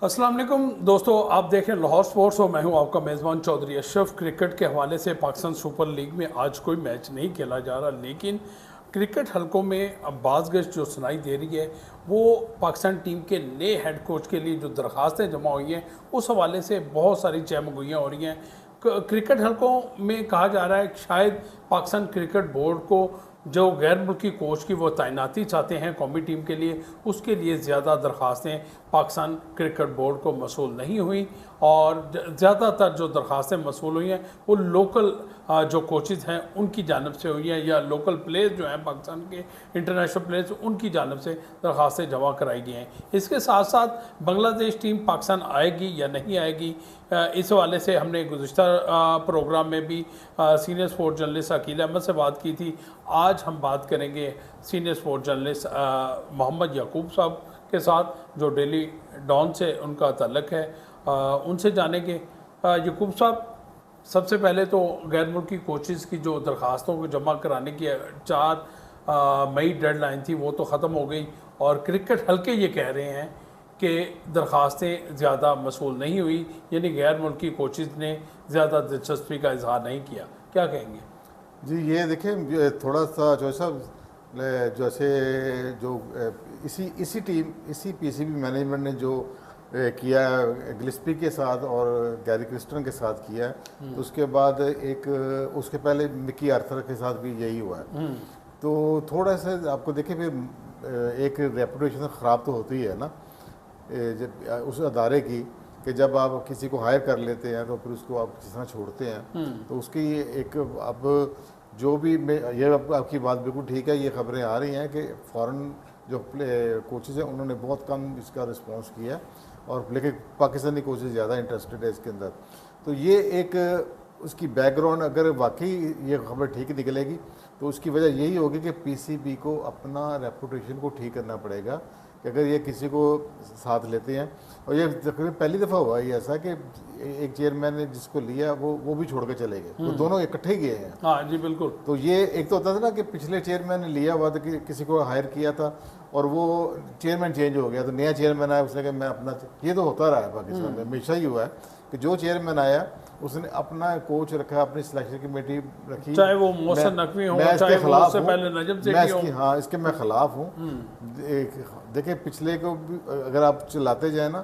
अस्सलाम वालेकुम दोस्तों, आप देख रहे हैं लाहौर स्पोर्ट्स और मैं हूं आपका मेज़बान चौधरी अशरफ। क्रिकेट के हवाले से पाकिस्तान सुपर लीग में आज कोई मैच नहीं खेला जा रहा, लेकिन क्रिकेट हलकों में अब बाज़गश्त जो सुनाई दे रही है वो पाकिस्तान टीम के नए हेड कोच के लिए जो दरख्वास्तें जमा हुई हैं उस हवाले से बहुत सारी चहमगोइयाँ हो रही हैं। क्रिकेट हलकों में कहा जा रहा है कि शायद पाकिस्तान क्रिकेट बोर्ड को जो गैर मुल्की कोच की वो तैनाती चाहते हैं कौमी टीम के लिए, उसके लिए ज़्यादा दरख्वास्तें पाकिस्तान क्रिकेट बोर्ड को मसूल नहीं हुई और ज़्यादातर जो दरख्वास्तें मसूल हुई हैं वो लोकल जो कोचेज़ हैं उनकी जानब से हुई हैं या लोकल प्लेयर्स जो हैं पाकिस्तान के इंटरनेशनल प्लेयर्स उनकी जानब से दरख्वास्तें जमा कराई गई हैं। इसके साथ साथ बांग्लादेश टीम पाकिस्तान आएगी या नहीं आएगी, इस हवाले से हमने गुज़िश्ता प्रोग्राम में भी senior sport journalist Aqeel Ahmed से बात की थी। आज हम बात करेंगे senior sport journalist Mohammad Yaqoob sahab के साथ जो डेली डॉन से उनका ताल्लुक़ है, उनसे जानेंगे। याकूब साहब, सबसे पहले तो गैर मुल्की कोचेज़ की जो दरख्वास्तों को जमा कराने की 4 मई डेडलाइन थी वो तो ख़त्म हो गई और क्रिकेट हल्के ये कह रहे हैं कि दरख्वास्तें ज़्यादा मसूल नहीं हुई, यानी गैर मुल्की कोचेज़ ने ज़्यादा दिलचस्पी का इजहार नहीं किया। क्या कहेंगे जी? ये देखिए, थोड़ा सा जो सब जैसे जो इसी पीसीबी मैनेजमेंट ने जो किया गिलिस्पी के साथ और गैरी क्रिस्टन के साथ किया है, तो उसके बाद उसके पहले मिकी आर्थर के साथ भी यही हुआ है। तो थोड़ा सा आपको देखिए, फिर एक रेपुटेशन ख़राब तो होती है ना जब उस अदारे की, कि जब आप किसी को हायर कर लेते हैं तो फिर उसको आप जिस तरह छोड़ते हैं, तो उसकी एक अब जो भी ये आपकी बात बिल्कुल ठीक है। ये खबरें आ रही हैं कि फ़ॉरेन जो कोचेज़ हैं उन्होंने बहुत कम इसका रिस्पांस किया और लेकिन पाकिस्तानी कोचेज़ ज़्यादा इंटरेस्टेड है इसके अंदर। तो ये एक उसकी बैकग्राउंड, अगर वाकई ये खबर ठीक निकलेगी तो उसकी वजह यही होगी कि पीसीबी को अपना रेपुटेशन को ठीक करना पड़ेगा कि अगर ये किसी को साथ लेते हैं। और ये तकरीबन पहली दफ़ा हुआ ये ऐसा कि एक चेयरमैन ने जिसको लिया वो भी छोड़ के चले गए, तो दोनों इकट्ठे गए हैं। हाँ जी, बिल्कुल। तो ये एक तो होता था ना कि पिछले चेयरमैन ने लिया हुआ था कि किसी को हायर किया था और वो चेयरमैन चेंज हो गया, तो नया चेयरमैन आया, उसने कहा मैं अपना, ये तो होता रहा है पाकिस्तान में, हमेशा ही हुआ है कि जो चेयरमैन आया उसने अपना कोच रखा, अपनी सिलेक्शन कमेटी रखी, चाहे वो मोहसिन नकवी हो, चाहे वो उससे पहले नजम सेठी हो। हाँ, इसके मैं ख़िलाफ़ हूँ। देखिए, पिछले को भी अगर आप चलाते जाए ना,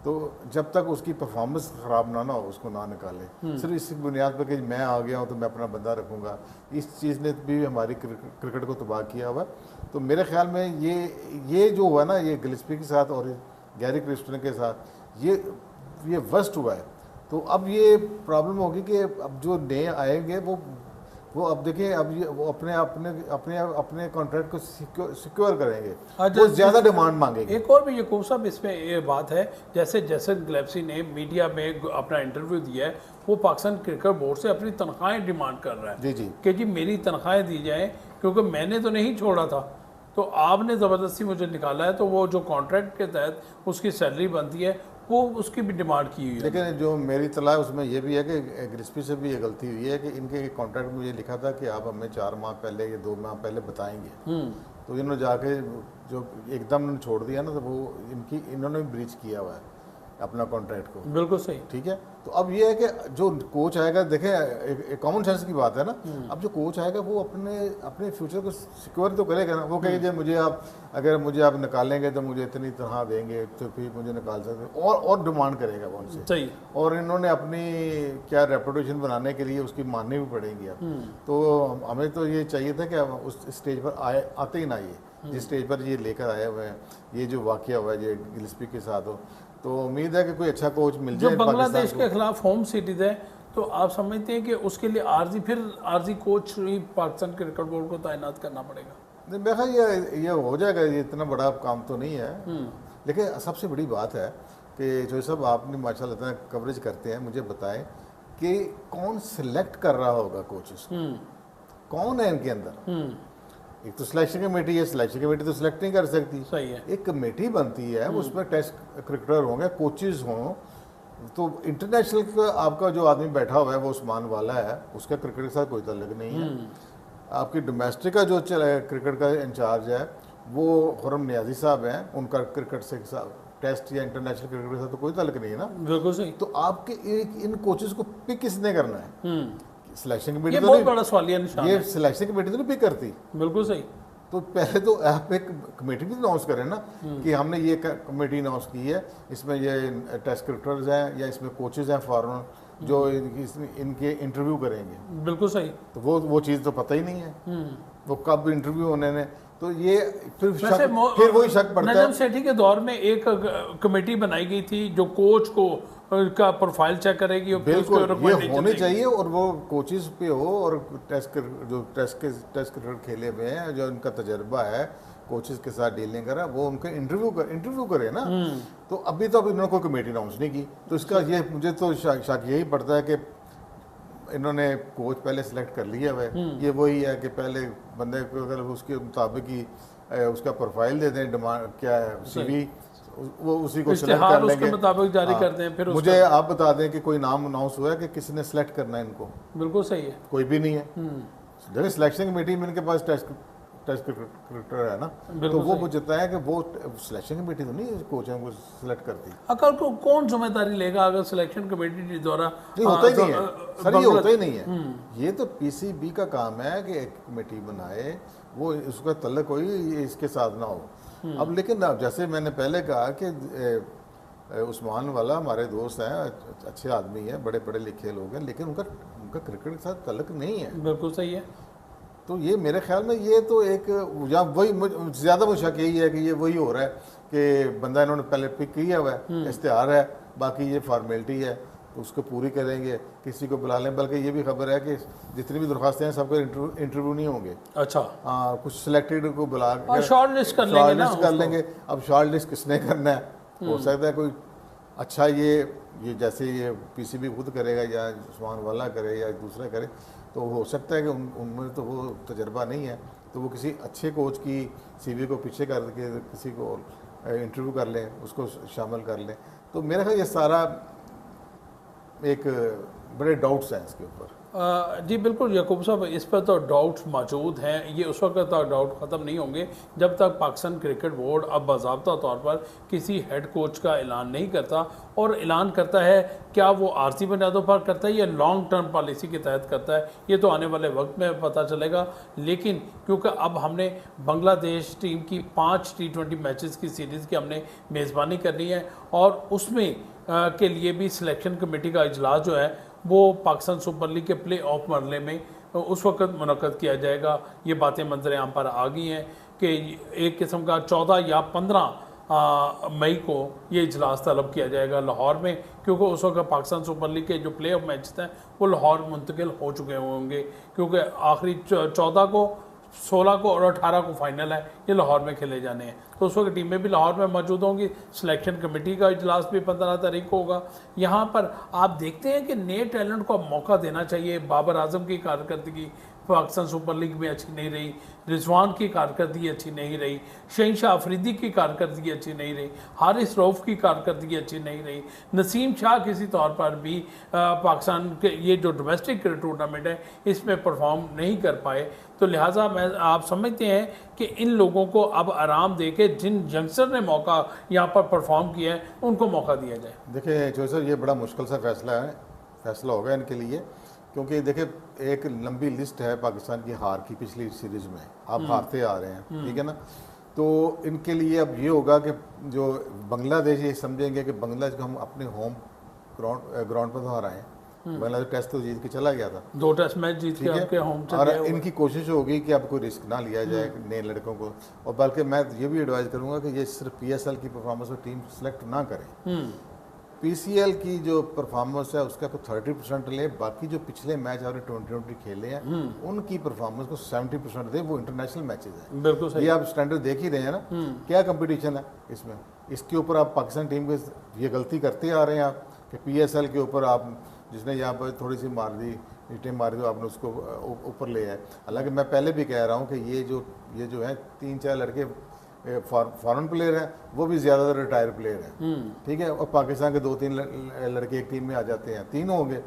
तो जब तक उसकी परफॉर्मेंस ख़राब ना हो उसको ना निकाले। सिर्फ इस बुनियाद पर कि मैं आ गया हूँ तो मैं अपना बंदा रखूँगा, इस चीज़ ने भी हमारी क्रिकेट को तबाह किया हुआ। तो मेरे ख्याल में ये जो हुआ ना, ये गिलिस्पी के साथ और गैरी क्रिस्टन के साथ ये वर्स्ट हुआ है। तो अब ये प्रॉब्लम होगी कि अब जो नए आएंगे वो अब देखिए, अब ये वो अपने कॉन्ट्रैक्ट को सिक्योर करेंगे, वो ज़्यादा डिमांड मांगेंगे। एक और भी याकूब साहब इसमें ये बात है, जैसे जैसन ग्लेप्सी ने मीडिया में अपना इंटरव्यू दिया है, वो पाकिस्तान क्रिकेट बोर्ड से अपनी तनख्वाहें डिमांड कर रहा है। जी कि जी मेरी तनख्वाहें दी जाएँ, क्योंकि मैंने तो नहीं छोड़ा था, तो आपने ज़बरदस्ती मुझे निकाला है, तो वो जो कॉन्ट्रैक्ट के तहत उसकी सैलरी बनती है वो उसकी भी डिमांड की हुई है। लेकिन जो मेरी तलाह है उसमें ये भी है कि गिलिस्पी से भी ये गलती हुई है कि इनके कॉन्ट्रैक्ट में ये लिखा था कि आप हमें 4 माह पहले या 2 माह पहले बताएंगे, तो इन्होंने जाके जो एकदम छोड़ दिया ना, तो वो इन्होंने ब्रीच किया हुआ है अपना कॉन्ट्रैक्ट को। बिल्कुल सही, ठीक है। तो अब ये है कि जो कोच आएगा, देखें एक कॉमन सेंस की बात है ना, अब जो कोच आएगा वो अपने फ्यूचर को सिक्योर तो करेगा ना। वो कहेगा मुझे अगर मुझे आप निकालेंगे तो मुझे इतनी तनख्वाह देंगे, तो फिर मुझे निकाल सकते हैं, और डिमांड करेगा वो उनसे। सही। और इन्होंने अपनी क्या रेपुटेशन बनाने के लिए उसकी माननी भी पड़ेंगी अब। तो हमें तो ये चाहिए था कि उस स्टेज पर आते ही ना, ये जिस स्टेज पर ये लेकर आए हुए हैं, ये जो वाक़या हुआ है ये गिलिस्पी के साथ हो, तो उम्मीद है कि कोई अच्छा कोच मिल जाए। जब बांग्लादेश के खिलाफ होम सीरीज है तो आप समझते हैं कि उसके लिए आर्जी कोच ही पाकिस्तान क्रिकेट बोर्ड को तैनात करना पड़ेगा? नहीं, मेरा ख्याल ये हो जाएगा, ये इतना बड़ा काम तो नहीं है। लेकिन सबसे बड़ी बात है कि जो सब आपने माशाल्लाह इतना कवरेज करते हैं, मुझे बताएं कि कौन सिलेक्ट कर रहा होगा कोचेस, कौन है इनके अंदर? एक तो सिलेक्शन कमेटी है, सिलेक्शन कमेटी तो सिलेक्ट नहीं कर सकती। सही है। एक कमेटी बनती है, उसमें टेस्ट क्रिकेटर होंगे, कोचेज हों। तो इंटरनेशनल का आपका जो आदमी बैठा हुआ है वो उस्मान वाला है, उसका क्रिकेट के साथ कोई ताल्लुक नहीं है। आपकी डोमेस्टिक का जो क्रिकेट का इंचार्ज है वो खुरम नियाजी साहब हैं, उनका क्रिकेट से टेस्ट या इंटरनेशनल क्रिकेट के साथ तो कोई ताल्लुक नहीं है ना। बिल्कुल सही। तो आपके इन कोचेस को पिक किसने करना है? सिलेक्शन कमेटी ये तो बहुत नहीं, बड़ा सवालिया निशान ये है। सिलेक्शन कमेटी तो नहीं पिक करती। बिल्कुल सही। तो पहले तो आप एक कमेटी भी अनाउंस करें ना कि हमने ये कमेटी अनाउंस की है, इसमें ये टेस्ट क्रिकेटर्स हैं या इसमें कोचेज हैं फॉरेन जो इनके इंटरव्यू करेंगे। बिल्कुल सही। तो वो चीज़ तो पता ही नहीं है वो कब इंटरव्यू होने ने। तो ये फिर वही शक पड़ता है। नजम सेठी के दौर में एक कमेटी बनाई गई थी जो कोच को का प्रोफाइल चेक करेगी और बिल्कुल ये होने चाहिए, और वो कोचेस पे हो और टेस्ट क्रिकेट खेले हुए हैं जो उनका तजर्बा है कोचेस के साथ डीलिंग करा, वो उनका इंटरव्यू करे ना। तो अभी तो इन्होंने कोई कमेटी अनाउंस नहीं की, तो इसका ये मुझे तो शक यही पड़ता है कि इन्होंने कोच पहले सिलेक्ट कर लिया हुआ है। ये वही है कि पहले बंदे को अगर उसके मुताबिक ही उसका प्रोफाइल दे दें, डिमांड क्या है सीवी, वो उसी को सिलेक्ट कर लेंगे, उसके मुताबिक जारी कर दें। फिर मुझे आप बता दें कि कोई नाम अनाउंस हुआ है कि किसी ने सिलेक्ट करना है इनको? बिल्कुल सही है, कोई भी नहीं है। जब सिलेक्शन कमेटी में इनके पास टेस्ट क्रिकेटर है ना, तो वो मुझे है कि वो सिलेक्शन कमेटी तो नहीं कोच को सिलेक्ट करती। अकल को कौन जिम्मेदारी लेगा अगर सिलेक्शन कमेटी द्वारा? होता ही नहीं है सर, ये होता ही नहीं है। ये तो पीसीबी का काम है कि एक कमेटी बनाए, वो उसका तल्लक कोई इसके साथ ना हो। अब लेकिन अब जैसे मैंने पहले कहा कि उस्मान वाला हमारे दोस्त हैं, अच्छे आदमी हैं, बड़े पढ़े लिखे लोग हैं, लेकिन उनका क्रिकेट के साथ तल्लक नहीं है। बिल्कुल सही है। तो ये मेरे ख्याल में ये तो एक या वही ज़्यादा मुझे शक यही है कि ये वही हो रहा है कि बंदा इन्होंने पहले पिक किया हुआ है, इश्तिहार है, बाकी ये फॉर्मेलिटी है तो उसको पूरी करेंगे, किसी को बुला लें। बल्कि ये भी खबर है कि जितनी भी दरख्वास्तें हैं सबके इंटरव्यू नहीं होंगे। अच्छा, कुछ सिलेक्टेड को बुला कर शॉर्ट लिस्ट कर लेंगे। अब शॉर्ट लिस्ट किसने करना है? हो सकता है कोई अच्छा ये जैसे ये पीसीबी खुद करेगा या उस्मान वाला करे या दूसरा करे, तो हो सकता है कि उनमें तो वो तजर्बा नहीं है, तो वो किसी अच्छे कोच की सीवी को पीछे करके किसी को इंटरव्यू कर लें, उसको शामिल कर लें। तो मेरा ख्याल ये सारा एक बड़े डाउट्स हैं इसके ऊपर। जी बिल्कुल याकूब साहब, इस पर तो डाउट्स मौजूद हैं। ये उस वक्त तक डाउट ख़त्म नहीं होंगे जब तक पाकिस्तान क्रिकेट बोर्ड अब बाज़ाब्ता तौर पर किसी हेड कोच का ऐलान नहीं करता, और ऐलान करता है क्या वो आर्जी बुनियादों पर करता है या लॉन्ग टर्म पॉलिसी के तहत करता है, ये तो आने वाले वक्त में पता चलेगा। लेकिन क्योंकि अब हमने बांग्लादेश टीम की 5 T20 मैचेस की सीरीज़ की हमने मेज़बानी करनी है, और उसमें के लिए भी सिलेक्शन कमेटी का इजलास जो है वो पाकिस्तान सुपर लीग के प्ले ऑफ मरहले में उस वक्त मुनक़्क़द किया जाएगा। ये बातें मंजर आम पर आ गई हैं कि एक किस्म का 14 या 15 मई को ये इजलास तलब किया जाएगा लाहौर में, क्योंकि उस वक्त पाकिस्तान सुपर लीग के जो प्ले ऑफ मैच हैं वो लाहौर मुंतकिल हो चुके होंगे, क्योंकि आखिरी 14 को, 16 को और 18 को फाइनल है, ये लाहौर में खेले जाने हैं। तो उस वक्त टीमें भी लाहौर में मौजूद होंगी, सिलेक्शन कमेटी का इजलास भी 15 तारीख को होगा। यहाँ पर आप देखते हैं कि नए टैलेंट को मौका देना चाहिए। बाबर आजम की कारकर्दगी पाकिस्तान सुपर लीग में अच्छी नहीं रही, रिजवान की कारकर्दगी अच्छी नहीं रही, शहनशाह अफरीदी की कारकर्दगी अच्छी नहीं रही, हारिस रऊफ़ की कारकर्दगी अच्छी नहीं रही, नसीम शाह किसी तौर पर भी पाकिस्तान के ये जो डोमेस्टिक टूर्नामेंट है इसमें परफॉर्म नहीं कर पाए। तो लिहाजा आप समझते हैं कि इन लोगों को अब आराम दे के जिन यंगस्टर ने मौका यहाँ पर परफॉर्म किया है उनको मौका दिया जाए। देखिए जो सर, ये बड़ा मुश्किल सा फैसला होगा इनके लिए, क्योंकि देखिए एक लंबी लिस्ट है पाकिस्तान की हार की पिछली सीरीज़ में, आप हारते आ रहे हैं, ठीक है ना। तो इनके लिए अब ये होगा कि जो बांग्लादेश ये समझेंगे कि बांग्लादेश को हम अपने होम ग्राउंड पर तो हारा है, बांग्लादेश टेस्ट तो जीत के चला गया था, 2 टेस्ट मैच जीत के आपके होम से, और इनकी कोशिश होगी कि अब कोई रिस्क ना लिया जाए नए लड़कों को। और बल्कि मैं ये भी एडवाइस करूँगा कि ये सिर्फ PSL की परफॉर्मेंस में टीम सेलेक्ट ना करें, PCL की जो परफॉर्मेंस है उसका कुछ 30% ले, बाकी जो पिछले मैच और 2020 खेले हैं उनकी परफॉर्मेंस को 70% दे, वो इंटरनेशनल मैचेस हैं। बिल्कुल सही। ये आप स्टैंडर्ड देख ही रहे हैं ना, क्या कंपटीशन है इसमें। इसके ऊपर आप पाकिस्तान टीम को ये गलती करते आ रहे हैं आप कि PSL के ऊपर आप जिसने यहाँ पर थोड़ी सी मार दी, टीम मार दी, आपने उसको ऊपर ले आए। हालांकि मैं पहले भी कह रहा हूँ कि ये जो है 3-4 लड़के फॉरेन प्लेयर हैं, वो भी ज़्यादातर रिटायर प्लेयर हैं, ठीक है। और पाकिस्तान के 2-3 लड़के एक टीम में आ जाते हैं, 3 होंगे,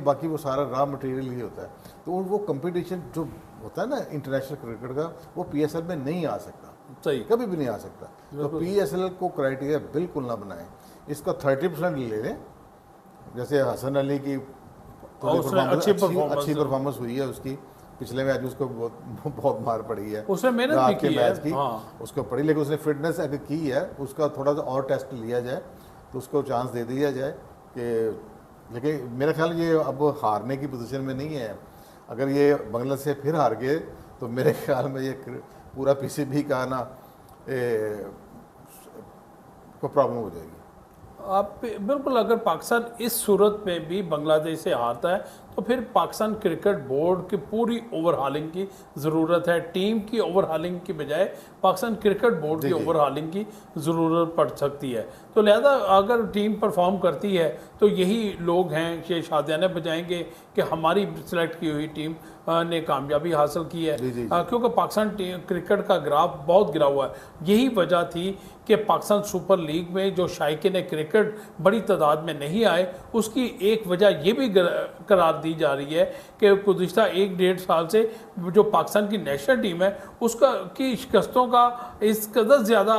बाकी वो सारा रॉ मटेरियल ही होता है। तो वो कंपटीशन जो होता है ना इंटरनेशनल क्रिकेट का, वो PSL में नहीं आ सकता। सही। कभी भी नहीं आ सकता। तो PSL को क्राइटेरिया बिल्कुल ना बनाएं, इसका 30% ले लें। जैसे हसन अली की अच्छी परफॉर्मेंस हुई है उसकी, पिछले मैच में उसको बहुत मार पड़ी है, उसने मेहनत भी की मैच की हाँ। उसको पड़ी, लेकिन उसने फिटनेस अगर की है, उसका थोड़ा सा और टेस्ट लिया जाए तो उसको चांस दे दिया जाए कि, लेकिन मेरा ख्याल ये अब हारने की पोजीशन में नहीं है। अगर ये बांग्लादेश से फिर हार गए तो मेरे ख्याल में ये पूरा PCB का ना को प्रॉब्लम हो जाएगी। आप बिल्कुल, अगर पाकिस्तान इस सूरत में भी बांग्लादेश से हारता है तो फिर पाकिस्तान क्रिकेट बोर्ड की पूरी ओवरहालिंग की ज़रूरत है। टीम की ओवरहालिंग की बजाय पाकिस्तान क्रिकेट बोर्ड की ओवरहालिंग की ज़रूरत पड़ सकती है। तो लिहाजा अगर टीम परफॉर्म करती है तो यही लोग हैं ये शादियाने बजाएंगे कि हमारी सिलेक्ट की हुई टीम ने कामयाबी हासिल की है, क्योंकि पाकिस्तान क्रिकेट का ग्राफ बहुत गिरा हुआ है। यही वजह थी कि पाकिस्तान सुपर लीग में जो शायकीन क्रिकेट बड़ी तादाद में नहीं आए, उसकी एक वजह ये भी करार दी जा रही है कि गुज़िश्ता 1-1.5 साल से जो पाकिस्तान की नेशनल टीम है उसका की शिकस्तों का इस कदर ज़्यादा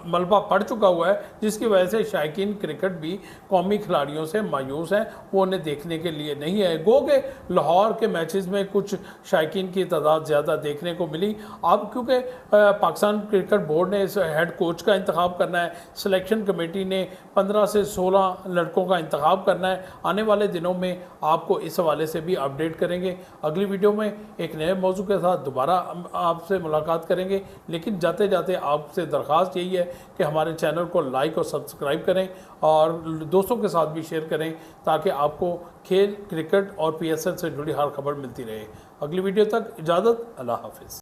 मलबा पड़ चुका हुआ है, जिसकी वजह से शायकीन क्रिकेट भी कौमी खिलाड़ियों से मायूस हैं, वो उन्हें देखने के लिए नहीं है। गो के लाहौर के मैचेस में कुछ शायकीन की तादाद ज़्यादा देखने को मिली। अब क्योंकि पाकिस्तान क्रिकेट बोर्ड ने इस हेड कोच का इंतखाब करना है, सिलेक्शन कमेटी ने 15 से 16 लड़कों का इंतखाब करना है। आने वाले दिनों में आपको इस हवाले से भी अपडेट करेंगे। अगली वीडियो में एक नए मौजू के साथ दोबारा आपसे मुलाकात करेंगे, लेकिन जाते जाते आपसे दरख्वास्त यही है कि हमारे चैनल को लाइक और सब्सक्राइब करें और दोस्तों के साथ भी शेयर करें, ताकि आपको खेल, क्रिकेट और PSL से जुड़ी हर खबर मिलती रहे। अगली वीडियो तक इजाज़त, अल्लाह हाफिज़।